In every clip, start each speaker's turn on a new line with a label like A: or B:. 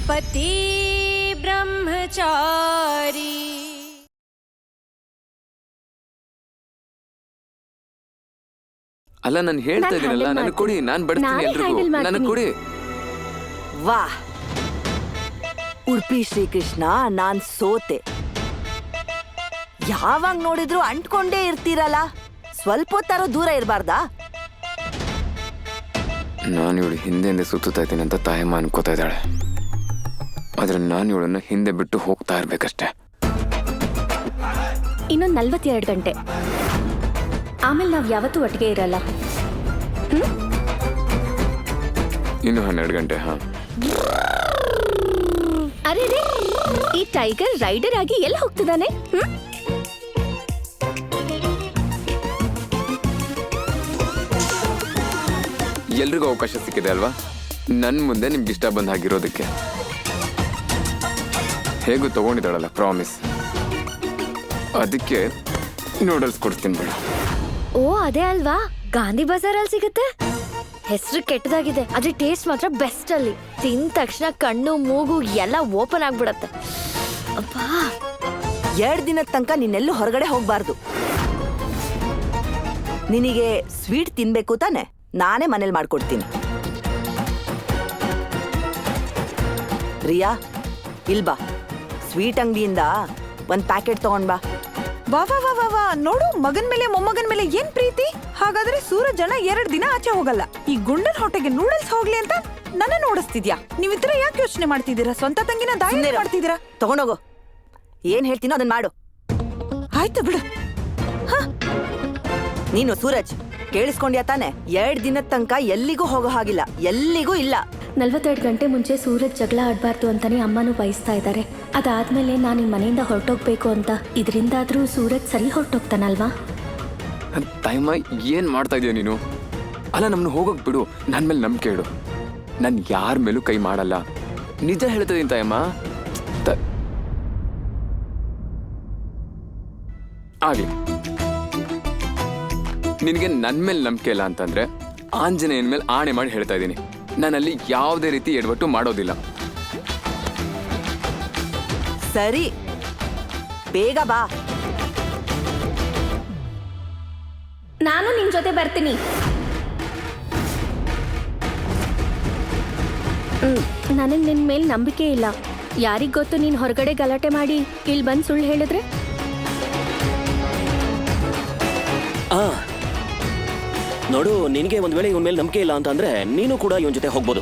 A: पति ब्रह्मचारी
B: ಅಲ್ಲ ನಾನು ಹೇಳ್ತಾ ಇದ್ದೀನಲ್ಲ, ನನಗೆ ಕೊಡಿ, ನಾನು ಬಡ್ತೀನಿ ಎಲ್ರಿಗೂ, ನನಗೆ ಕೊಡಿ.
C: ವಾ ಉಡುಪಿ ಶ್ರೀಕೃಷ್ಣ, ನಾನ್ ಸೋತೆ. ಯಾವಾಗ ನೋಡಿದ್ರು ಅಂಟ್ಕೊಂಡೇ ಇರ್ತೀರಲ್ಲ, ಸ್ವಲ್ಪ ಹೊತ್ತಾರು ದೂರ ಇರಬಾರ್ದಾ?
B: ನಾನು ಇವಳು ಹಿಂದೆ ಸುತ್ತಾ ಇದ್ದೀನಿ ಅಂತ ತಾಯಮ್ಮ ಅನ್ಕೋತಾ ಇದ್ದಾಳೆ, ಆದ್ರೆ ನಾನು ಇವಳನ್ನ ಹಿಂದೆ ಬಿಟ್ಟು ಹೋಗ್ತಾ ಇರ್ಬೇಕಷ್ಟೇ.
D: ಇನ್ನೊಂದು 42 ಗಂಟೆ ಆಮೇಲೆ ನಾವು ಯಾವತ್ತೂ ಒಟ್ಟಿಗೆ ಇರಲ್ಲ.
B: ಇನ್ನು 12 ಗಂಟೆ. ಹಾ,
D: ಅರೆ ಈ ಟೈಗರ್ ರೈಡರ್ ಆಗಿ ಎಲ್ಲ ಹೋಗ್ತಿದ್ದಾನೆ?
B: ಎಲ್ರಿಗೂ ಅವಕಾಶ ಸಿಕ್ಕಿದೆ ಅಲ್ವಾ ನನ್ ಮುಂದೆ ನಿಮ್ಗೆ ಇಷ್ಟ ಬಂದ ಹಾಗಿರೋದಕ್ಕೆ. ಹೇಗೂ ತಗೊಂಡಿದ್ದಾಳಲ್ಲ ಪ್ರಾಮಿಸ್, ಅದಕ್ಕೆ ನೂಡಲ್ಸ್ ಕೊಡ್ತೀನಿ ಬೇಡ.
D: ಓ ಅದೇ ಅಲ್ವಾ, ಗಾಂಧಿ ಬಜಾರ್ ಅಲ್ಲಿ ಸಿಗುತ್ತೆ. ಹೆಸರು ಕೆಟ್ಟದಾಗಿದೆ, ಅದ್ರ ಟೇಸ್ಟ್ ಮಾತ್ರ ಬೆಸ್ಟ್. ಅಲ್ಲಿ ತಿಂದ ತಕ್ಷಣ ಕಣ್ಣು ಮೂಗು ಎಲ್ಲ ಓಪನ್ ಆಗ್ಬಿಡತ್ತೆ. ಅಬ್ಬಾ,
C: 2 ದಿನದ ತನಕ ನೀನೆಲ್ಲೂ ಹೊರಗಡೆ ಹೋಗ್ಬಾರ್ದು. ನಿನಗೆ ಸ್ವೀಟ್ ತಿನ್ಬೇಕು ತಾನೆ, ನಾನೇ ಮನೇಲಿ ಮಾಡ್ಕೊಡ್ತೀನಿ. ರಿಯಾ, ಇಲ್ಬಾ, ಸ್ವೀಟ್ ಅಂಗಡಿಯಿಂದ 1 ಪ್ಯಾಕೆಟ್ ತಗೊಂಡ್ ಬಾ.
E: ವಾ ವಾ ವಾ ವಾ ವಾ, ನೋಡು ಮಗನ್ ಮೇಲೆ ಮೊಮ್ಮಗನ್ ಮೇಲೆ ಏನ್ ಪ್ರೀತಿ. ಹಾಗಾದ್ರೆ ಸೂರಜನ 2 ದಿನ ಆಚೆ ಹೋಗಲ್ಲ. ಈ ಗುಂಡನ್ ಹೊಟ್ಟೆಗೆ ನೂಡಲ್ಸ್ ಹೋಗ್ಲಿ ಅಂತ ನನ್ನ ನೋಡಿಸ್ತಿದ್ಯಾ? ನೀವಿತರ ಯಾಕೆ ಯೋಚನೆ ಮಾಡ್ತಿದ್ದೀರಾ? ಸ್ವಂತ ತಂಗಿನ ದಾಳಿ ಮಾಡ್ತಿದ್ದೀರಾ?
C: ತಗೊಂಡೋಗು, ಏನ್ ಹೇಳ್ತೀನೋ ಅದನ್ನ ಮಾಡು.
E: ಆಯ್ತು ಬಿಡು.
C: ನೀನು ಸೂರಜ್ ಕೇಳಿಸ್ಕೊಂಡ್ಯಾ ತಾನೆ? 2 ದಿನದ ತನಕ ಎಲ್ಲಿಗೂ ಹೋಗೋ ಹಾಗಿಲ್ಲ, ಎಲ್ಲಿಗೂ ಇಲ್ಲ.
D: 42 ಗಂಟೆ ಮುಂಚೆ ಸೂರಜ್ ಜಗಳ ಆಡಬಾರ್ದು ಅಂತಾನೆ ಅಮ್ಮನೂ ಬಯಸ್ತಾ ಇದ್ದಾರೆ. ಅದಾದ್ಮೇಲೆ ನಾನು ಈ ಮನೆಯಿಂದ ಹೊರಟೋಗ್ಬೇಕು ಅಂತ. ಇದರಿಂದಾದ್ರೂ ಸೂರಜ್ ಸರಿ ಹೊರಟೋಗ್ತಾನಲ್ವಾ?
B: ತಾಯಮ್ಮ ಏನ್ ಮಾಡ್ತಾ ಇದೀಯ ನೀನು? ಅಲ್ಲ, ನಮ್ನ ಹೋಗೋಕ್ ಬಿಡು, ನನ್ ಮೇಲೆ ನಂಬಿಕೆ ಇಡು. ನಾನು ಯಾರ ಮೇಲೂ ಕೈ ಮಾಡಲ್ಲ, ನಿಜ ಹೇಳ್ತಾ ಇದೀನಿ ತಾಯಮ್ಮ. ಆಗ್ಲಿ, ನಿನಗೆ ನನ್ ಮೇಲೆ ನಂಬಿಕೆ ಇಲ್ಲ ಅಂತಂದ್ರೆ ಆಂಜನೇಯನ ಮೇಲೆ ಆಣೆ ಮಾಡಿ ಹೇಳ್ತಾ ಇದ್ದೀನಿ, ನಾನಲ್ಲಿ ಯಾವುದೇ ರೀತಿ ಎಡವಟ್ಟು ಮಾಡೋದಿಲ್ಲ.
C: ಸರಿ, ಬೇಗ ಬಾ.
D: ನಾನು ನಿನ್ ಜೊತೆ ಬರ್ತೀನಿ. ನನಗೆ ನಿನ್ ಮೇಲೆ ನಂಬಿಕೆ ಇಲ್ಲ. ಯಾರಿಗ್ ಗೊತ್ತು, ನೀನ್ ಹೊರಗಡೆ ಗಲಾಟೆ ಮಾಡಿ ಇಲ್ಲಿ ಬಂದು ಸುಳ್ಳು ಹೇಳಿದ್ರೆ?
F: ನೋಡು, ನಿನಗೆ ಒಂದ್ ವೇಳೆ ಇವನ್ ಮೇಲೆ ನಂಬಿಕೆ ಇಲ್ಲ ಅಂತ ಅಂದ್ರೆ ನೀನು ಕೂಡ ಇವನ್ ಜೊತೆ ಹೋಗ್ಬೋದು.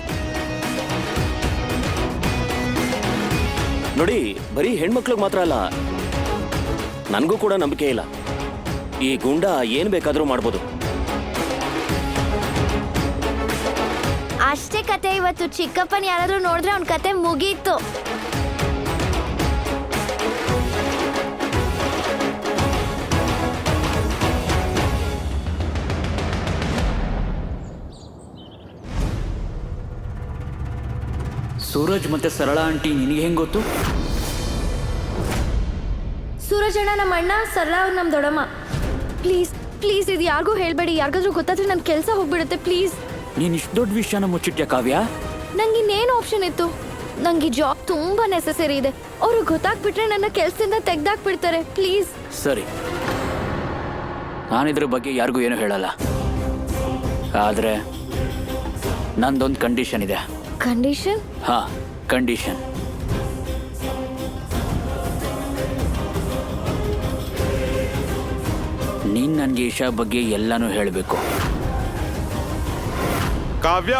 F: ನೋಡಿ, ಬರೀ ಹೆಣ್ಮಕ್ಳಿಗೆ ಮಾತ್ರ ಅಲ್ಲ, ನನ್ಗೂ ಕೂಡ ನಂಬಿಕೆ ಇಲ್ಲ. ಈ ಗುಂಡ ಏನ್ ಬೇಕಾದ್ರೂ ಮಾಡ್ಬೋದು.
D: ಅಷ್ಟೇ ಕತೆ. ಇವತ್ತು ಚಿಕ್ಕಪ್ಪನ ಯಾರಾದ್ರೂ ನೋಡಿದ್ರೆ ಅವ್ನ ಕತೆ ಮುಗೀತು.
G: ಸೂರಜ್ ಮತ್ತೆ ಸರಳಾ ಆಂಟಿ ನಿನಗೆ ಹೆಂಗ್ ಗೊತ್ತು?
D: ಸೂರಜ್ ಅಣ್ಣ ನಮ್ಮ ಅಣ್ಣ, ಸರಳಾ ಅವ್ರು ನಮ್ಮ ದೊಡ್ಡಮ್ಮ. ಪ್ಲೀಸ್ ಪ್ಲೀಸ್ ಇದು ಯಾರಿಗೂ ಹೇಳ್ಬೇಡಿ. ಯಾರಿಗಾದ್ರೂ ಗೊತ್ತಾದ್ರೆ ನನ್ನ ಕೆಲಸ ಹೋಗ್ಬಿಡುತ್ತೆ. ಪ್ಲೀಸ್.
G: ನೀನ್ ಇಷ್ಟು ದೊಡ್ಡ ವಿಷಯನ ಮುಚ್ಚಿಟ್ಯಾ ಕಾವ್ಯ?
D: ನಂಗೆ ಇನ್ನೇನು ಆಪ್ಷನ್ ಇತ್ತು? ನಂಗೆ ಜಾಬ್ ತುಂಬಾ ನೆಸೆಸರಿ ಇದೆ. ಅವ್ರು ಗೊತ್ತಾಗ್ಬಿಟ್ರೆ ನನ್ನ ಕೆಲಸದಿಂದ ತೆಗ್ದಾಕ್ಬಿಡ್ತಾರೆ. ಪ್ಲೀಸ್.
G: ಸರಿ, ನಾನಿದ್ರ ಬಗ್ಗೆ ಯಾರಿಗೂ ಏನು ಹೇಳಲ್ಲ. ಆದ್ರೆ ನಂದೊಂದು ಕಂಡೀಷನ್ ಇದೆ.
D: ಕಂಡೀಷನ್?
G: ಹಾ, ಕಂಡೀಷನ್. ನೀನ್ ನನ್ಗೆ ಈಶಾ ಬಗ್ಗೆ ಎಲ್ಲಾನು ಹೇಳಬೇಕು.
H: ಕಾವ್ಯ,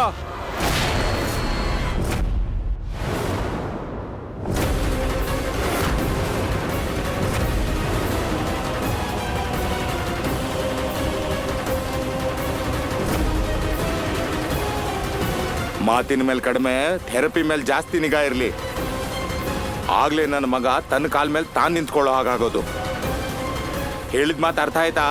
H: ಮಾತಿನ ಮೇಲೆ ಕಡಿಮೆ, ಥೆರಪಿ ಮೇಲೆ ಜಾಸ್ತಿ ನಿಗಾ ಇರಲಿ. ಆಗ್ಲೇ ನನ್ನ ಮಗ ತನ್ನ ಕಾಲ ಮೇಲೆ ತಾನು ನಿಂತ್ಕೊಳ್ಳೋ ಹಾಗಾಗೋದು. ಹೇಳಿದ ಮಾತು ಅರ್ಥ ಆಯ್ತಾ?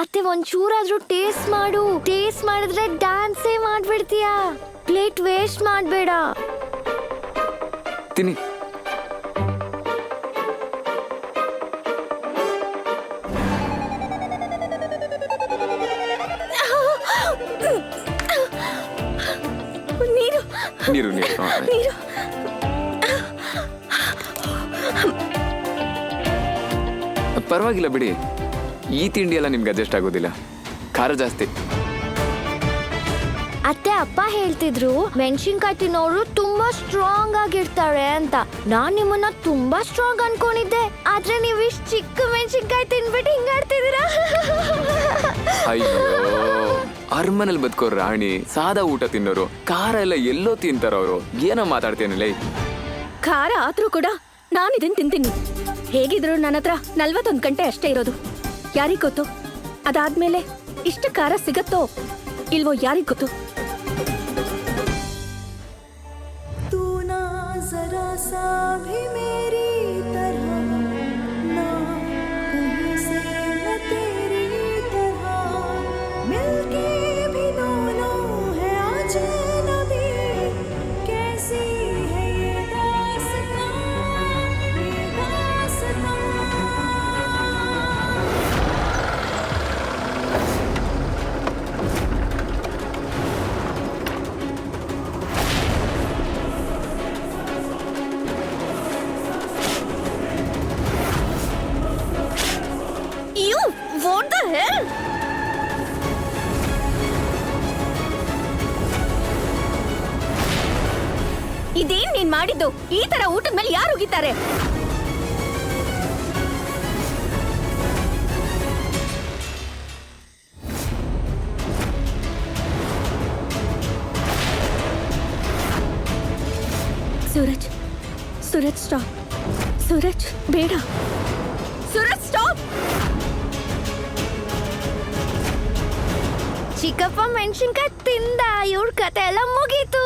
D: ಅತ್ತೆ, ಒಂಚೂರಾದ್ರೂ ಟೇಸ್ಟ್ ಮಾಡು. ಟೇಸ್ಟ್ ಮಾಡಿದ್ರೆ ಡ್ಯಾನ್ಸೇ ಮಾಡ್ಬಿಡ್ತೀಯಾ. ಪ್ಲೇಟ್ ವೇಸ್ಟ್ ಮಾಡಬೇಡ.
B: ತಿನ್ನಿ. ನೀರು ನೀರು ಹಾ.
D: ನೀರು.
B: ಪರವಾಗಿಲ್ಲ ಬಿಡಿ, ಈ ತಿಂಡಿ ಎಲ್ಲ ನಿಮ್ಗೆ ಅಡ್ಜಸ್ಟ್ ಆಗೋದಿಲ್ಲ, ಖಾರ ಜಾಸ್ತಿ.
D: ಅತ್ತೆ ಅಪ್ಪ ಹೇಳ್ತಿದ್ರು ಮೆಣಸಿನ್ಕಾಯಿ ತಿನ್ನೋರು ತುಂಬಾ ಸ್ಟ್ರಾಂಗ್ ಆಗಿರ್ತಾರೆ ಅಂತ. ನಾನ್ ನಿಮ್ಮನ್ನ ತುಂಬಾ ಸ್ಟ್ರಾಂಗ್ ಅನ್ಕೊಂಡಿದ್ದೆ, ಆದ್ರೆ ನೀವ್ ಇಷ್ಟ್ ಚಿಕ್ಕ ಮೆಣಸಿನ್ಕಾಯಿ ತಿನ್ಬಿಟ್ಟು ಹಿಂಗಾಡ್ತಿದ್ದೀರಾ.
B: ಅಯ್ಯೋ, ಅರಮನೇಲಿ ಬದುಕೋ ರಾಣಿ ಸಾದಾ ಊಟ ತಿನ್ನೋರು, ಖಾರ ಎಲ್ಲ ಎಲ್ಲೋ ತಿಂತಾರ ಅವರು. ಏನೋ ಮಾತಾಡ್ತೇನಲ್ಲ.
A: ಖಾರ ಆದ್ರೂ ಕೂಡ ನಾನು ಇದನ್ ತಿಂತೀನಿ. ಹೇಗಿದ್ರು ನನ್ನ ಹತ್ರ 41 ಗಂಟೆ ಅಷ್ಟೇ ಇರೋದು. ಯಾರಿಗ್ ಗೊತ್ತು, ಅದಾದ್ಮೇಲೆ ಇಷ್ಟು ಖಾರ ಸಿಗತ್ತೋ ಇಲ್ವೋ ಯಾರಿಗ್ ಗೊತ್ತು.
D: What the hell?
A: ಇದೇನ್ ನೀನ್ ಮಾಡಿದ್ದು? ಈ ತರ ಊಟದ ಮೇಲೆ ಯಾರು ಹೋಗಿದ್ದಾರೆ? ಸೂರಜ್, ಸೂರಜ್ ಸ್ಟಾಪ್. ಸೂರಜ್ ಬೇಡ. ಸೂರಜ್ ಸ್ಟಾಪ್.
D: ಚಿಕ್ಕಪ್ಪ ಮೆಣಸಿನ್ಕಾಯಿ ತಿಂದ, ಇವ್ರ ಕತೆ ಎಲ್ಲ ಮುಗೀತು.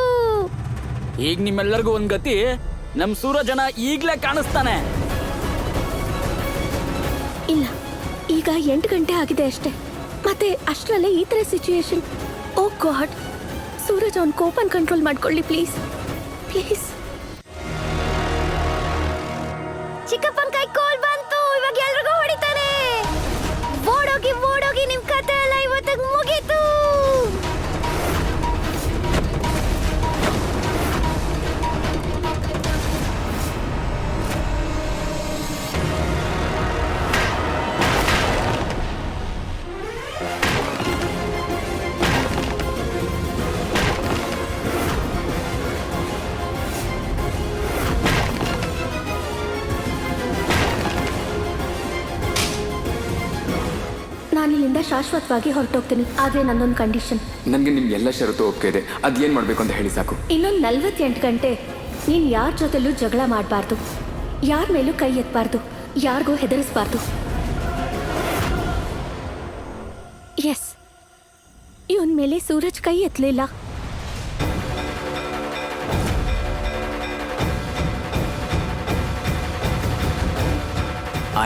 G: ಈಗ ನಿಮ್ಮೆಲ್ಲರಿಗೂ ಒಂದ್ ಗತಿ, ನಮ್ ಸೂರಜನ ಈಗ್ಲೇ ಕಾಣಿಸ್ತಾನೆ.
A: ಇಲ್ಲ, ಈಗ 8 ಗಂಟೆ ಆಗಿದೆ ಅಷ್ಟೇ. ಮತ್ತೆ ಅಷ್ಟರಲ್ಲೇ ಈ ತರ ಸಿಚುಯೇಷನ್. ಓ ಗಾಡ್, ಸೂರಜ್ ಅವನ್ ಕೋಪನ್ ಕಂಟ್ರೋಲ್ ಮಾಡ್ಕೊಳ್ಳಿ ಪ್ಲೀಸ್, ಪ್ಲೀಸ್.
D: ಚಿಕ್ಕಪ್ಪನ ಕೈ ಕೋಲ್ ಬಂತು, ಇವಾಗ ಎಲ್ರಿಗೂ ಹೊಡಿತಾನೆ. ಓಡೋಗಿ ಓಡೋಗಿ, ನಿಮ್ ಕತೆ ಎಲ್ಲ ಇವತ್ತಿಗೆ ಮುಗೀತು.
A: ನಾನು ಇಲ್ಲಿಂದ ಶಾಶ್ವತವಾಗಿ ಹೊರಟೋಗ್ತೀನಿ, ಆದ್ರೆ ನನ್ನೊಂದು ಕಂಡೀಷನ್.
B: ನನಗೆ ನಿಮ್ ಎಲ್ಲ ಷರತ್ತು ಒಪ್ಪಿಗೆ ಇದೆ, ಅದೇನ್ ಮಾಡ್ಬೇಕು ಅಂತ ಹೇಳಿ ಸಾಕು.
A: ಇನ್ನೊಂದು 48 ಗಂಟೆ ನೀನ್ ಯಾರ ಜೊತೆಲೂ ಜಗಳ ಮಾಡಬಾರ್ದು, ಯಾರ ಮೇಲೂ ಕೈ ಎತ್ತಬಾರ್ದು, ಯಾರಿಗೂ ಹೆದರಿಸಬಾರ್ದು. ಎಸ್, ಇವನ್ ಮೇಲೆ ಸೂರಜ್ ಕೈ ಎತ್ತಲಿಲ್ಲ.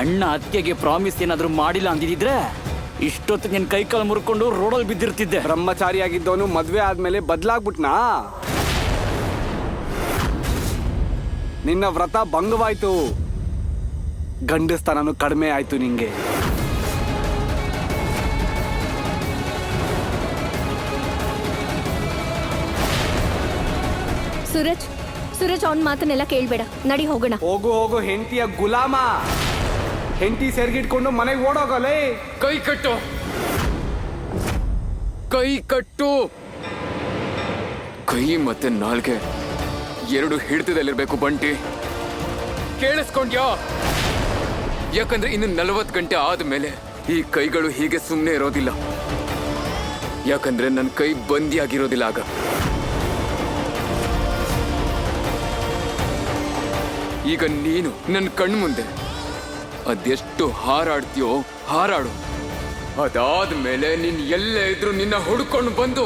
G: ಅಣ್ಣ ಅತ್ತಿಗೆಗೆ ಪ್ರಾಮಿಸ್ ಏನಾದ್ರು ಮಾಡಿಲ್ಲ ಅಂದಿದ್ರೆ ಇಷ್ಟೊತ್ತು ನಿನ್ ಕೈ ಕಾಲು ಮುರ್ಕೊಂಡು ರೋಡಲ್ಲಿ ಬಿದ್ದಿರ್ತಿದ್ದೆ.
I: ಬ್ರಹ್ಮಚಾರಿಯಾಗಿದ್ದವನು ಮದ್ವೆ ಆದ್ಮೇಲೆ ಬದಲಾಗ್ಬಿಟ್ನಾ? ನಿನ್ನ ವ್ರತ ಭಂಗವಾಯ್ತು, ಗಂಡಸ್ತನನು ಕಡಿಮೆ ಆಯ್ತು ನಿಂಗೆ.
A: ಸೂರಜ್, ಸೂರಜ್ ಅವನ್ ಮಾತನ್ನೆಲ್ಲ ಕೇಳ್ಬೇಡ, ನಡಿ ಹೋಗೋಣ.
I: ಹೋಗು ಹೋಗು, ಹೆಂಡತಿಯ ಗುಲಾಮ. ಹೆಂಡತಿ ಸೆರ್ಗಿಟ್ಕೊಂಡು ಮನೆಗೆ ಓಡೋಗಲೇ.
B: ಕೈ ಕಟ್ಟು, ಕೈ ಕಟ್ಟು. ಕೈ ಮತ್ತೆ ನಾಲ್ಗೆ ಎರಡು ಹಿಡಿತದಲ್ಲಿರ್ಬೇಕು ಬಂಟಿ, ಕೇಳಿಸ್ಕೊಂಡ್ಯಾ? ಯಾಕಂದ್ರೆ ಇನ್ನು 40 ಗಂಟೆ ಆದ್ಮೇಲೆ ಈ ಕೈಗಳು ಹೀಗೆ ಸುಮ್ಮನೆ ಇರೋದಿಲ್ಲ. ಯಾಕಂದ್ರೆ ನನ್ನ ಕೈ ಬಂದಿಯಾಗಿರೋದಿಲ್ಲ ಆಗ. ಈಗ ನೀನು ನನ್ನ ಕಣ್ಮುಂದೆ ಅದೆಷ್ಟು ಹಾರಾಡ್ತೀಯೋ ಹಾರಾಡು. ಅದಾದ್ಮೇಲೆ ನೀನ್ ಎಲ್ಲೇ ಇದ್ರು ನಿನ್ನ ಹುಡ್ಕೊಂಡು ಬಂದು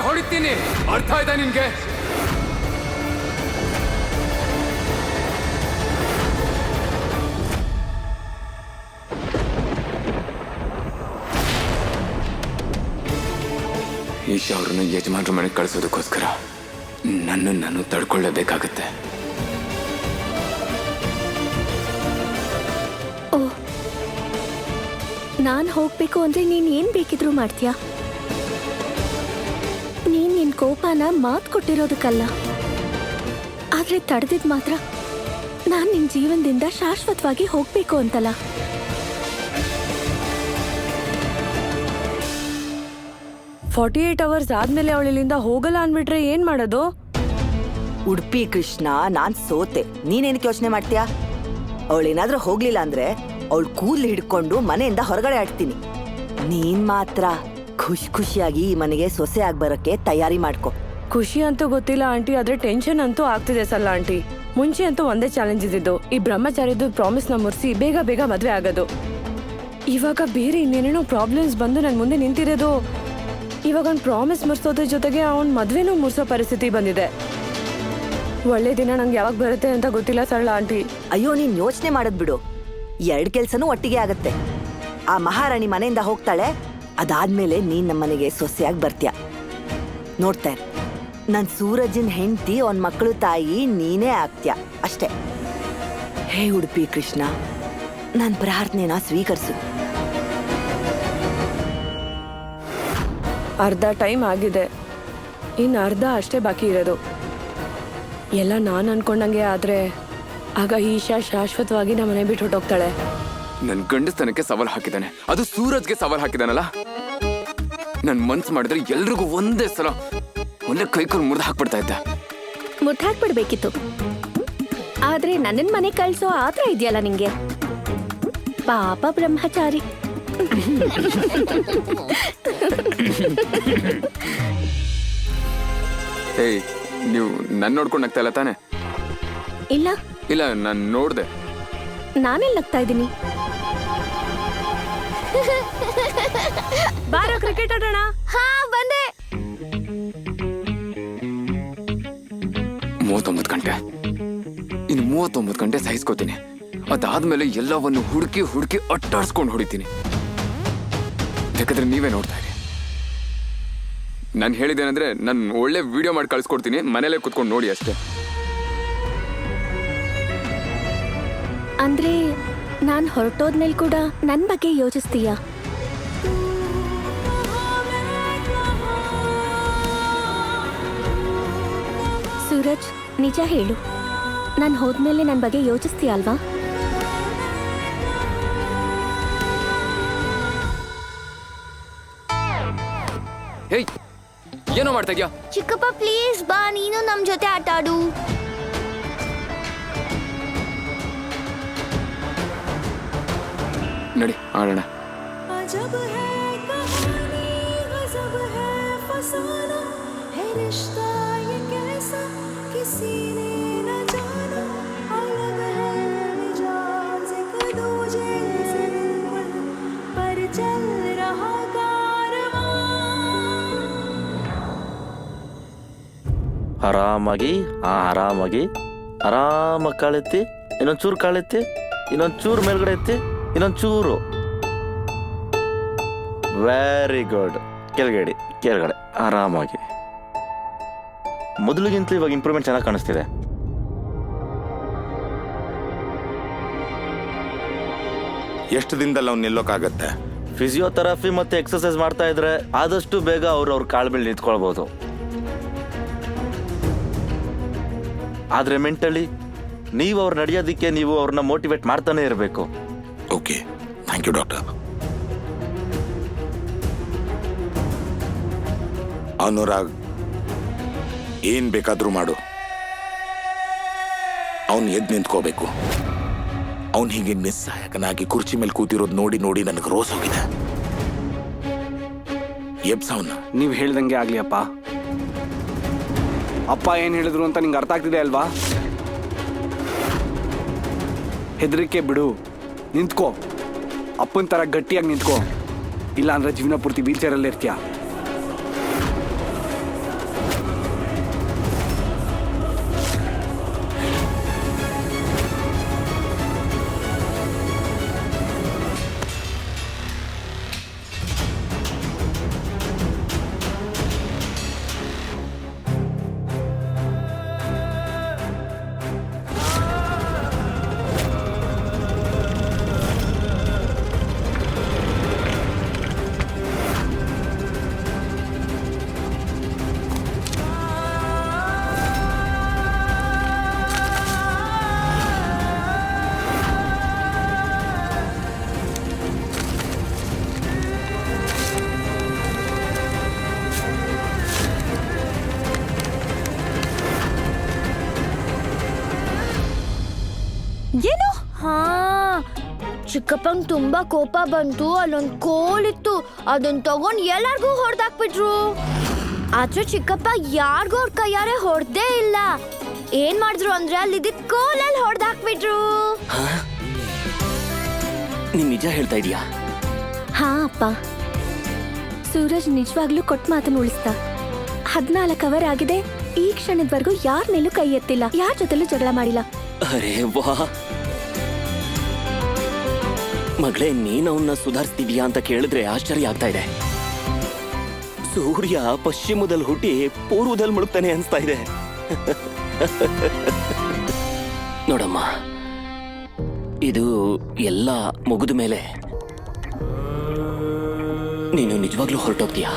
B: ಹೊಡಿತೀನಿ. ಅರ್ಥ ಆಯ್ತಾ ನಿನ್ಗೆ? ಈಶಾ ಅವ್ರನ್ನ ಯಜಮಾನ್ರ ಮನೆಗೆ ಕಳಿಸೋದಕ್ಕೋಸ್ಕರ ನಾನು ತಡ್ಕೊಳ್ಳೇಬೇಕಾಗತ್ತೆ.
A: ನಾನು ಹೋಗ್ಬೇಕು ಅಂದ್ರೆ ನೀನ್ ಏನ್ ಬೇಕಿದ್ರು ಮಾಡ್ತೀಯಾ? ನೀನ್ ನಿನ್ ಕೋಪನ ಮಾತು ಕೊಟ್ಟಿರೋದಕ್ಕಲ್ಲ, ಆದ್ರೆ ತಡೆದಿದ್ ಮಾತ್ರ ನಾನ್ ನಿನ್ ಜೀವನದಿಂದ ಶಾಶ್ವತವಾಗಿ ಹೋಗ್ಬೇಕು ಅಂತಲ್ಲ.
J: 48 ಅವರ್ಸ್ ಆದ್ಮೇಲೆ ಅವಳಿಂದ ಹೋಗಲ್ಲ ಅನ್ಬಿಟ್ರೆ ಏನ್ ಮಾಡೋದು?
C: ಉಡುಪಿ ಕೃಷ್ಣ, ನಾನ್ ಸೋತೆ. ನೀನೇನಕ್ಕೆ ಯೋಚನೆ ಮಾಡ್ತೀಯಾ? ಅವಳೇನಾದ್ರೂ ಹೋಗ್ಲಿಲ್ಲ ಅಂದ್ರೆ ಅವಳು ಕೂದ್ಲು ಹಿಡ್ಕೊಂಡು ಮನೆಯಿಂದ ಹೊರಗಡೆ ಆಡ್ತೀನಿ. ನೀನ್ ಮಾತ್ರ ಖುಷಿಯಾಗಿ ಈ ಮನೆಗೆ ಸೊಸೆ ಆಗಿ ಬರಕ್ಕೆ ತಯಾರಿ ಮಾಡ್ಕೊ.
J: ಖುಷಿ ಅಂತೂ ಗೊತ್ತಿಲ್ಲ ಆಂಟಿ, ಆದ್ರೆ ಟೆನ್ಷನ್ ಅಂತೂ ಆಗ್ತಿದೆ ಸಲ್ಲ ಆಂಟಿ. ಮುಂಚೆ ಅಂತೂ ಒಂದೇ ಚಾಲೆಂಜ್ ಇದ್ದಿದ್ದು, ಈ ಬ್ರಹ್ಮಚಾರಿದು ಪ್ರಾಮಿಸ್ ನ ಮುರಿಸಿ ಬೇಗ ಮದ್ವೆ ಆಗೋದು. ಇವಾಗ ಬೇರೆ ಇನ್ನೇನೇನೋ ಪ್ರಾಬ್ಲಮ್ಸ್ ಬಂದು ನನ್ ಮುಂದೆ ನಿಂತಿರೋದು. ಇವಾಗ ಅವ್ನ್ ಪ್ರಾಮಿಸ್ ಮುರ್ಸೋದ್ರ ಜೊತೆಗೆ ಅವ್ನ್ ಮದ್ವೆನೂ ಮುರ್ಸೋ ಪರಿಸ್ಥಿತಿ ಬಂದಿದೆ. ಒಳ್ಳೆ ದಿನ ನಂಗೆ ಯಾವಾಗ ಬರುತ್ತೆ ಅಂತ ಗೊತ್ತಿಲ್ಲ ಸರಳ ಆಂಟಿ.
C: ಅಯ್ಯೋ, ನೀನ್ ಯೋಚನೆ ಮಾಡದ್ ಬಿಡು. 2 ಕೆಲ್ಸನೂ ಒಟ್ಟಿಗೆ ಆಗತ್ತೆ. ಆ ಮಹಾರಾಣಿ ಮನೆಯಿಂದ ಹೋಗ್ತಾಳೆ, ಅದಾದ್ಮೇಲೆ ನೀನ್ ನಮ್ಮನೆಗೆ ಸೊಸೆಯಾಗಿ ಬರ್ತೀಯ. ನೋಡ್ತಾ ಇರು, ನನ್ ಸೂರಜನ್ ಹೆಂಡತಿ, ಅವನ್ ಮಕ್ಕಳು ತಾಯಿ ನೀನೇ ಆಗ್ತೀಯ ಅಷ್ಟೇ. ಹೇ ಉಡುಪಿ ಕೃಷ್ಣ, ನನ್ ಪ್ರಾರ್ಥನೆನ ಸ್ವೀಕರಿಸು.
J: ಅರ್ಧ ಟೈಮ್ ಆಗಿದೆ, ಇನ್ನು ಅರ್ಧ ಅಷ್ಟೇ ಬಾಕಿ ಇರೋದು. ಎಲ್ಲ ನಾನು ಅನ್ಕೊಂಡಂಗೆ ಆದ್ರೆ ಆಗ ಈಶಾ ಶಾಶ್ವತವಾಗಿ ನಮ್ಮ ಮನೆ ಬಿಟ್ಟು ಹೊಟ್ಟೋಗ್ತಾಳೆ.
B: ನನ್ ಗಂಡಸ್ತನಕ್ಕೆ ಸವಾಲ್ ಹಾಕಿದ್ದಾನೆ, ಅದು ಸೂರಜ್ಗೆ ಸವಾಲ್ ಹಾಕಿದಾನಲ್ಲ. ನನ್ ಮನ್ಸು ಮಾಡಿದ್ರೆ ಎಲ್ರಿಗೂ ಒಂದೇ ಸಲ ಒಂದೇ ಕೈಕಲ್ ಮುರಿದು ಹಾಕ್ಬಿಡ್ತಾ ಇದ್ದ.
A: ಮುಟ್ಟ ಹಾಕ್ಬಿಡ್ಬೇಕಿತ್ತು, ಆದ್ರೆ ನನ್ನನ್ ಮನೆ ಕಳ್ಸೋ ಆತರ ಇದೆಯಲ್ಲ ನಿಂಗೆ. ಪಾಪ ಬ್ರಹ್ಮಚಾರಿ.
B: ಏಯ್, ನೀವು ನನ್ ನೋಡ್ಕೊಂಡು ನಗ್ತಾ ಇಲ್ಲ ತಾನೆ?
A: ಇಲ್ಲ,
B: ಇಲ್ಲ, ನಾನ್ ನೋಡ್ದೆ.
A: ನಾನೆಲ್ಲ ನಗ್ತಾ ಇದ್ದೀನಿ.
J: ಬಾರೋ ಕ್ರಿಕೆಟ್ ಆಡೋಣ.
D: ಹಾ ಬಂದೆ.
B: 39 ಗಂಟೆ, ಇನ್ನು 39 ಗಂಟೆ ಸಹಿಸ್ಕೋತೀನಿ. ಅದಾದ್ಮೇಲೆ ಎಲ್ಲವನ್ನು ಹುಡುಕಿ ಅಟ್ಟಾಡ್ಸ್ಕೊಂಡು ಹೊಡಿತೀನಿ. ಬೇಕಾದ್ರೆ ನೀವೇ ನೋಡ್ತಾ ಇರಿ. ನಾನು ಹೇಳಿದ್ದೇನೆಂದ್ರೆ, ನಾನು ಒಳ್ಳೆ ವಿಡಿಯೋ ಮಾಡಿ ಕಳ್ಸ್ಕೊಡ್ತೀನಿ, ಮನೇಲೆ ಕುತ್ಕೊಂಡು ನೋಡಿ ಅಷ್ಟೇ.
A: ಅಂದ್ರೆ ನಾನ್ ಹೊರಟೋದ್ಮೇಲೆ ಕೂಡ ನನ್ ಬಗ್ಗೆ ಯೋಚಿಸ್ತೀಯಾ? ಸೂರಜ್, ನಿಜ ಹೇಳು, ನಾನ್ ಹೋದ್ಮೇಲೆ ನನ್ ಬಗ್ಗೆ ಯೋಚಿಸ್ತೀಯ ಅಲ್ವಾ?
B: ಹೇಯ್, ಏನೋ ಮಾಡ್ತಾ ಇದ್ಯಾ?
D: ಚಿಕ್ಕಪ್ಪ ಪ್ಲೀಸ್ ಬಾ, ನೀನು ನಮ್ ಜೊತೆ ಆಟ ಆಡು.
B: ನಡಿ ಆಡೋಣ.
F: ಆರಾಮಾಗಿ ಆರಾಮಾಗಿ ಕಾಳೆತ್ತಿ, ಇನ್ನೊಂಚೂರು ಕಾಳೆತ್ತಿ, ಇನ್ನೊಂಚೂರು ಮೇಲ್ಗಡೆ ಎತ್ತಿ, ಇನ್ನೊಂಚೂರು. Very good. ಕೆಳಗಡೆ ಆರಾಮಾಗಿ. ಮೊದಲಿಗಿಂತಲೂ ಇವಾಗ ಇಂಪ್ರೂವ್ಮೆಂಟ್ ಚೆನ್ನಾಗಿ ಕಾಣಿಸ್ತಿದೆ.
H: ಎಷ್ಟು ದಿನದಲ್ಲಿ ಅವ್ನು ನಿಲ್ಲೋಕ್ಕಾಗತ್ತೆ?
F: ಫಿಸಿಯೋಥೆರಪಿ ಮತ್ತೆ ಎಕ್ಸರ್ಸೈಸ್ ಮಾಡ್ತಾ ಇದ್ರೆ ಆದಷ್ಟು ಬೇಗ ಅವ್ರ ಕಾಲ್ ಮೇಲೆ ನಿಂತ್ಕೊಳ್ಬಹುದು. ಆದ್ರೆ ಮೆಂಟಲಿ ನೀವು ಅವ್ರು ನಡೆಯೋದಕ್ಕೆ ನೀವು ಅವ್ರನ್ನ ಮೋಟಿವೇಟ್ ಮಾಡ್ತಾನೆ ಇರಬೇಕು.
H: Okay, thank you doctor. Anurag, ಏನ್ ಬೇಕಾದ್ರೂ ಮಾಡು, ಅವನು ಎದ್ದು ನಿಂತ್ಕೋಬೇಕು. ಅವನು ಹೀಗೆ ನಿಸ್ಸಹಾಯಕನಾಗಿ ಕುರ್ಚಿ ಮೇಲೆ ಕೂತಿರೋದು ನೋಡಿ ನನಗೆ ರೋಸ್ ಹೋಗಿದೆ. ಎಬ್ಸವನ್ನ.
I: ನೀವ್ ಹೇಳ್ದಂಗೆ ಆಗ್ಲಿ ಅಪ್ಪ. ಅಪ್ಪ ಏನ್ ಹೇಳಿದ್ರು ಅಂತ ನಿಂಗೆ ಅರ್ಥ ಆಗ್ತಿದೆ ಅಲ್ವಾ? ಹೆದರಿಕೆ ಬಿಡು, ನಿಂತ್ಕೋ. ಅಪ್ಪನ ತರ ಗಟ್ಟಿಯಾಗಿ ನಿಂತ್ಕೋ, ಇಲ್ಲ ಅಂದ್ರೆ ಜೀವನ ಪೂರ್ತಿ ವೀಲ್ ಚೇರಲ್ಲಿ ಇರ್ತೀಯ.
E: ಏನು?
D: ಹಾ, ಚಿಕ್ಕಪ್ಪಂಗ್ ತುಂಬಾ ಕೋಪ ಬಂತು. ಅಲ್ಲೊಂದ್ ಕೋಲಿತ್ತು, ಅದನ್ನ ತಗೊಂಡ್ ಎಲ್ಲಾರ್ಗೂ ಹೊಡೆದಾಕ್ಬಿಟ್ರು. ಆದ್ರೆ ಚಿಕ್ಕಪ್ಪ ಯಾರಿಗೂ ಅವ್ರ ಕೈಯಾರೆ ಹೊಡೆದೇ ಇಲ್ಲ. ಏನ್ ಮಾಡಿದ್ರು ಅಂದ್ರೆ ಅಲ್ಲಿದ್ದ ಕೋಲಲ್ಲಿ ಹೊಡೆದಾಕ್ಬಿಟ್ರು.
F: ನೀನ್ ನಿಜ ಹೇಳ್ತಾ ಇದೀಯಾ?
A: ಹಾ ಅಪ್ಪ, ಸೂರಜ್ ನಿಜವಾಗ್ಲೂ ಕೊಟ್ಟ ಮಾತನ್ನು ಉಳಿಸ್ತಾ. 14 ಅವರ್ ಆಗಿದೆ, ಈ ಕ್ಷಣದವರೆಗೂ ಯಾರ ಮೇಲೂ ಕೈ ಎತ್ತಿಲ್ಲ, ಯಾರ ಜೊತೆಲೂ ಜಗಳ ಮಾಡಿಲ್ಲ.
F: ಅರೆ ವಾ ಮಗಳೇ, ನೀನ್ ಅವನ್ನ ಸುಧಾರಿಸ್ತಿದ್ಯಾ ಅಂತ ಕೇಳಿದ್ರೆ ಆಶ್ಚರ್ಯ ಆಗ್ತಾ ಇದೆ. ಸೂರ್ಯ ಪಶ್ಚಿಮದಲ್ಲಿ ಹುಟ್ಟಿ ಪೂರ್ವದಲ್ಲಿ ಮುಳುಗ್ತಾನೆ ಅನ್ಸ್ತಾ ಇದೆ. ನೋಡಮ್ಮ, ಇದು ಎಲ್ಲ ಮುಗಿದ ಮೇಲೆ ನೀನು ನಿಜವಾಗ್ಲೂ ಹೊರಟೋಗ್ತೀಯಾ?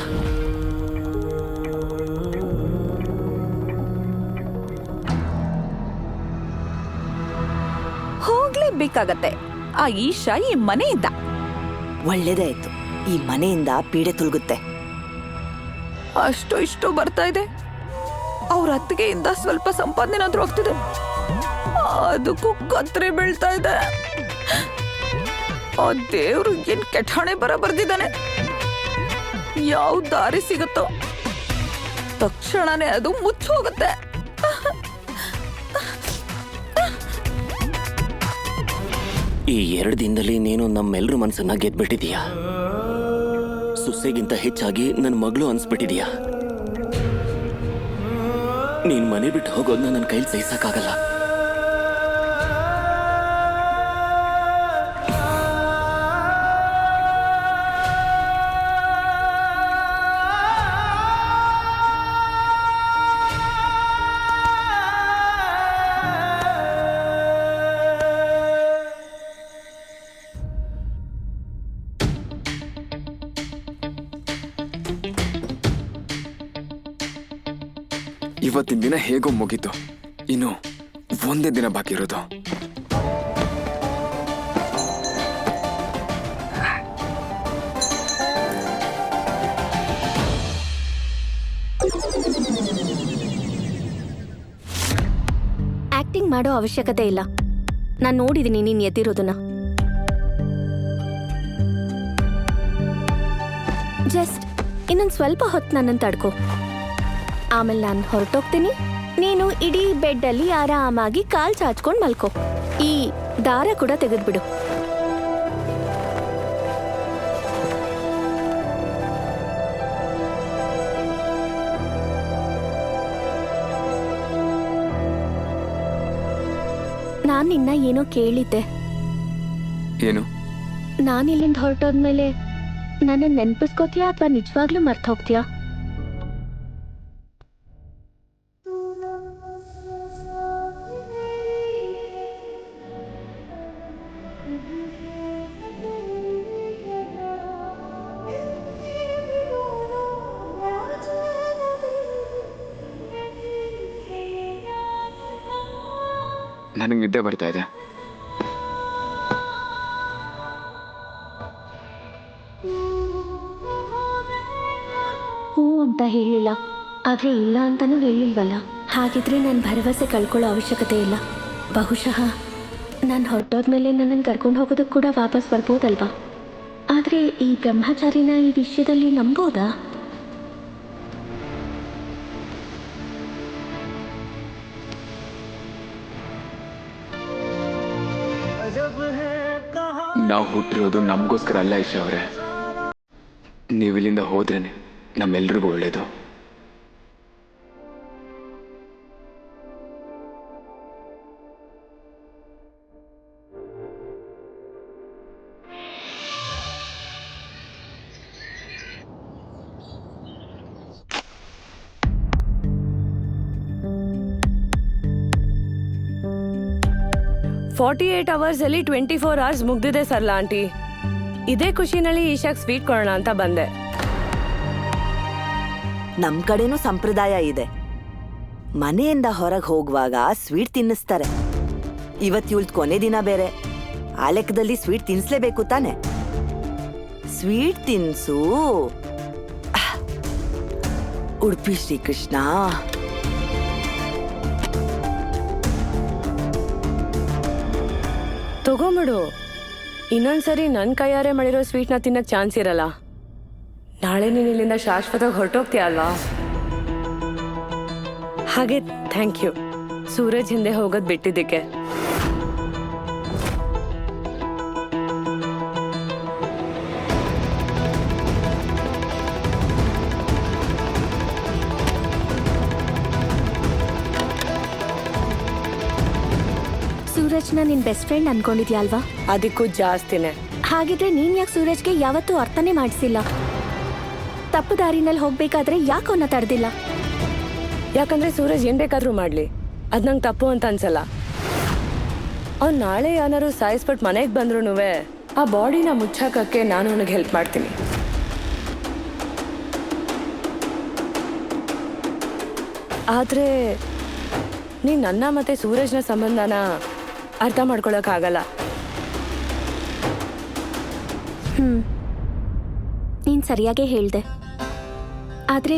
E: ಹೋಗ್ಲೇಬೇಕಾಗತ್ತೆ. ಆ ಈಶಾ ಈ ಮನೆಯಿಂದ.
C: ಒಳ್ಳೇದೇ ಆಯ್ತು, ಈ ಮನೆಯಿಂದ ಪೀಡೆ ತುಲ್ಗುತ್ತೆ.
E: ಅಷ್ಟು ಇಷ್ಟು ಬರ್ತಾ ಇದೆ, ಅವ್ರ ಅತ್ತಿಗೆಯಿಂದ ಸ್ವಲ್ಪ ಸಂಪಾದನೆನಾದ್ರೂ ಆಗ್ತಿದೆ, ಅದಕ್ಕೂ ಕತ್ರೆ ಬೀಳ್ತಾ ಇದೆ. ಆ ದೇವ್ರು ಏನ್ ಕೆಟ್ಟಾಣೆ ಬರ್ದಿದ್ದಾನೆ. ಯಾವ ದಾರಿ ಸಿಗುತ್ತೋ ತಕ್ಷಣನೇ ಅದು ಮುಚ್ಚಿ ಹೋಗುತ್ತೆ.
F: ಈ 2 ದಿನದಲ್ಲಿ ನೀನು ನಮ್ಮೆಲ್ಲರ ಮನಸ್ಸನ್ನ ಗೆದ್ಬಿಟ್ಟಿದೀಯ. ಸೊಸೆಗಿಂತ ಹೆಚ್ಚಾಗಿ ನನ್ನ ಮಗಳು ಅನ್ಸ್ಬಿಟ್ಟಿದೀಯ. ನೀನ್ ಮನೆ ಬಿಟ್ಟು ಹೋಗೋದನ್ನ ನನ್ನ ಕೈಲಿ ಸಹಿಸಕ್ಕಾಗಲ್ಲ.
B: ಇವತ್ತಿನ ದಿನ ಹೇಗೋ ಮುಗೀತು, ಇನ್ನು ಒಂದೇ ದಿನ ಬಾಕಿ ಇರೋದು.
A: ಆಕ್ಟಿಂಗ್ ಮಾಡೋ ಅವಶ್ಯಕತೆ ಇಲ್ಲ, ನಾನು ನೋಡಿದೀನಿ ನೀನ್ ಎದ್ದಿರೋದನ್ನ. ಜಸ್ಟ್ ಇನ್ನೊಂದು ಸ್ವಲ್ಪ ಹೊತ್ತು ನನ್ನನ್ನು ತಡ್ಕೋ, ಆಮೇಲೆ ನಾನು ಹೊರಟೋಗ್ತೀನಿ. ನೀನು ಇಡೀ ಬೆಡ್ಡಲ್ಲಿ ಆರಾಮಾಗಿ ಕಾಲ್ ಚಾಚ್ಕೊಂಡು ಮಲ್ಕೋ. ಈ ದಾರ ಕೂಡ ತೆಗೆದ್ಬಿಡು. ನಾನು ನಿನ್ನ ಏನೋ ಕೇಳಿದ್ದೆ.
B: ಏನು?
A: ನಾನಿಲ್ಲಿಂದ ಹೊರಟೋದ್ಮೇಲೆ ನನ್ನ ನೆನ್ಪಿಸ್ಕೋತೀಯಾ ಅಥವಾ ನಿಜವಾಗ್ಲೂ ಮರ್ತ ಹೋಗ್ತೀಯಾ?
B: ನನಗೆ ನಿದ್ದೆ ಬರ್ತಾ ಇದೆ.
A: ಹೂ ಅಂತ ಹೇಳಿಲ್ಲ, ಆದ್ರೆ ಇಲ್ಲ ಅಂತಾನೂ ಹೇಳಿಲ್ವಲ್ಲ. ಹಾಗಿದ್ರೆ ನಾನು ಭರವಸೆ ಕಳ್ಕೊಳ್ಳೋ ಅವಶ್ಯಕತೆ ಇಲ್ಲ. ಬಹುಶಃ ನಾನು ಹೊರಟೋದ್ಮೇಲೆ ನನ್ನನ್ನು ಕರ್ಕೊಂಡು ಹೋಗೋದಕ್ಕೆ ಕೂಡ ವಾಪಸ್ ಬರ್ಬೋದಲ್ವಾ? ಆದರೆ ಈ ಬ್ರಹ್ಮಚಾರಿನ ಈ ವಿಷಯದಲ್ಲಿ ನಂಬೋದಾ?
B: ನಾವು ಹುಟ್ಟಿರೋದು ನಮಗೋಸ್ಕರ ಅಲ್ಲ ಈಶಾ ಅವರೇ. ನೀವಿಲ್ಲಿಂದ ಹೋದ್ರೇನೆ ನಮ್ಮೆಲ್ರಿಗೂ ಒಳ್ಳೇದು.
J: ಫಾರ್ಟಿ 48 hours ಅಲ್ಲಿ 24 hours ಮುಗ್ದಿದೆ ಸರ್ಲಾ ಆಂಟಿ. ಇದೇ ಖುಷಿನಲ್ಲಿ ಈಶಾಕ್ ಸ್ವೀಟ್ ಕೊಡೋಣ ಅಂತ ಬಂದೆ.
C: ನಮ್ ಕಡೆನೂ ಸಂಪ್ರದಾಯ ಇದೆ. ಮನೆಯಿಂದ ಹೊರಗೆ ಹೋಗುವಾಗ ಸ್ವೀಟ್ ತಿನ್ನಿಸ್ತಾರೆ. ಇವತ್ತು ಇವಳ್ದು ಕೊನೆ ದಿನ ಬೇರೆ, ಆ ಲೆಕ್ಕದಲ್ಲಿ ಸ್ವೀಟ್ ತಿನ್ನಿಸ್ಲೇಬೇಕು ತಾನೆ. ಸ್ವೀಟ್ ತಿನ್ಸು. ಉಡುಪಿ ಶ್ರೀಕೃಷ್ಣ.
J: ತಗೊಂಬಿಡು. ಇನ್ನೊಂದ್ಸರಿ ನನ್ನ ಕೈಯಾರೆ ಮಾಡಿರೋ ಸ್ವೀಟ್ನ ತಿನ್ನಕ್ ಚಾನ್ಸ್ ಇರಲ್ಲ. ನಾಳೆ ನೀನು ಇಲ್ಲಿಂದ ಶಾಶ್ವತವಾಗಿ ಹೊರಟೋಗ್ತೀಯ ಅಲ್ವಾ? ಹಾಗೆ ಥ್ಯಾಂಕ್ ಯು ಸೂರಜ್ ಹಿಂದೆ ಹೋಗೋದ್ ಬಿಟ್ಟಿದ್ದಕ್ಕೆ.
A: ಸೂರಜ್ನ ನಿನ್ ಬೆಸ್ಟ್ ಫ್ರೆಂಡ್ ಅನ್ಕೊಂಡಿದ್ಯಾ ಅಲ್ವಾ?
J: ಅದಕ್ಕೂ ಜಾಸ್ತಿನೇ.
A: ಹಾಗಿದ್ರೆ ನೀನ್ ಯಾಕೆ ಸೂರಜ್ಗೆ ಯಾವತ್ತೂ ಅರ್ಥನೇ ಮಾಡಿಸಿಲ್ಲ? ತಪ್ಪು ದಾರಿನಲ್ಲಿ ಹೋಗ್ಬೇಕಾದ್ರೆ ಯಾಕೆ ಅವನ್ನ ತಡೆದಿಲ್ಲ?
J: ಯಾಕಂದ್ರೆ ಸೂರಜ್ ಏನ್ ಬೇಕಾದ್ರೂ ಮಾಡ್ಲಿ, ಅದ್ ನಂಗೆ ತಪ್ಪು ಅಂತ ಅನ್ಸಲ್ಲ. ಅವ್ನು ನಾಳೆ ಏನಾರು ಸಾಯಿಸ್ಬಿಟ್ಟು ಮನೆಗೆ ಬಂದ್ರು ಆ ಬಾಡಿನ ಮುಚ್ಚಾಕಕ್ಕೆ ನಾನು ಅವನಿಗೆ ಹೆಲ್ಪ್ ಮಾಡ್ತೀನಿ. ಆದ್ರೆ ನೀನ್ ನನ್ನ ಮತ್ತೆ ಸೂರಜ್ನ ಸಂಬಂಧನ ಅರ್ಥ ಮಾಡ್ಕೊಳಕ್ಕಾಗಲ್ಲ.
A: ನೀನ್ ಸರಿಯಾಗೇ ಹೇಳ್ದೆ. ಆದ್ರೆ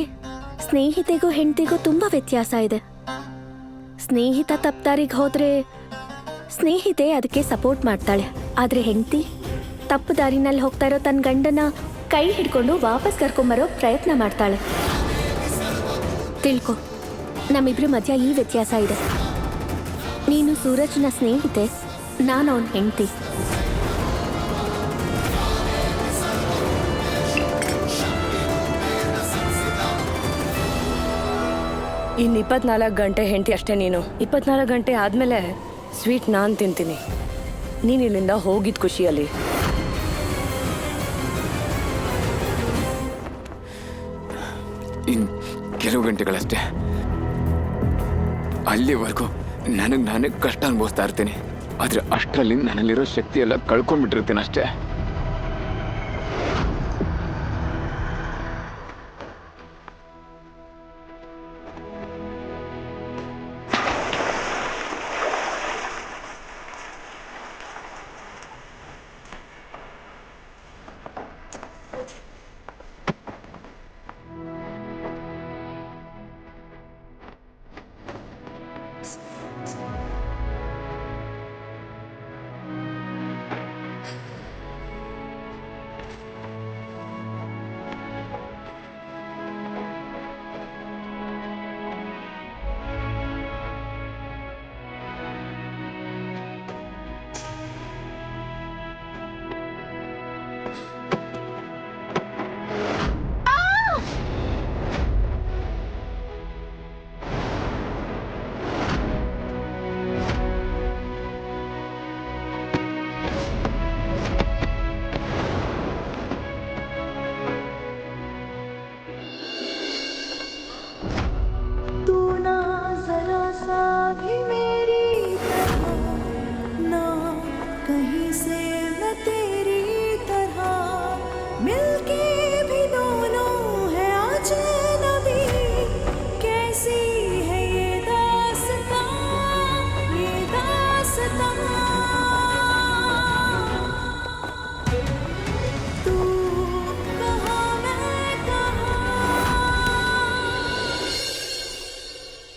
A: ಸ್ನೇಹಿತೆಗೂ ಹೆಂಡತಿಗೂ ತುಂಬಾ ವ್ಯತ್ಯಾಸ ಇದೆ. ಸ್ನೇಹಿತ ತಪ್ಪದಾರಿಗೆ ಹೋದ್ರೆ ಸ್ನೇಹಿತೆ ಅದಕ್ಕೆ ಸಪೋರ್ಟ್ ಮಾಡ್ತಾಳೆ. ಆದ್ರೆ ಹೆಂಡತಿ ತಪ್ಪು ದಾರಿನಲ್ಲಿ ಹೋಗ್ತಾ ಇರೋ ತನ್ನ ಗಂಡನ ಕೈ ಹಿಡ್ಕೊಂಡು ವಾಪಸ್ ಕರ್ಕೊಂಬರೋ ಪ್ರಯತ್ನ ಮಾಡ್ತಾಳೆ. ತಿಳ್ಕೊ, ನಮ್ಮಿಬ್ರ ಮಧ್ಯ ಈ ವ್ಯತ್ಯಾಸ ಇದೆ. ನೀನು ಸೂರಜ್ನ ಸ್ನೇಹಿತೆ, ನಾನು ಅವನ ಹೆಂಡತಿ.
J: ಇನ್ನು 24 ಗಂಟೆ ಹೆಂಡತಿ ಅಷ್ಟೇ ನೀನು. 24 ಗಂಟೆ ಆದ್ಮೇಲೆ ಸ್ವೀಟ್ ನಾನು ತಿಂತೀನಿ. ನೀನು ಇಲ್ಲಿಂದ ಹೋಗಿದ್ ಖುಷಿಯಲ್ಲಿ.
B: ಇನ್ ಕೆಲವು ಗಂಟೆಗಳಷ್ಟೇ. ಅಲ್ಲಿವರೆಗೂ ನನಗೆ ಕಷ್ಟ ಅನುಭವಿಸ್ತಾ ಇರ್ತೀನಿ. ಆದ್ರೆ ಅಷ್ಟರಲ್ಲಿ ನನ್ನಲ್ಲಿರೋ ಶಕ್ತಿ ಎಲ್ಲ ಕಳ್ಕೊಂಡ್ಬಿಟ್ಟಿರ್ತೀನಿ ಅಷ್ಟೇ.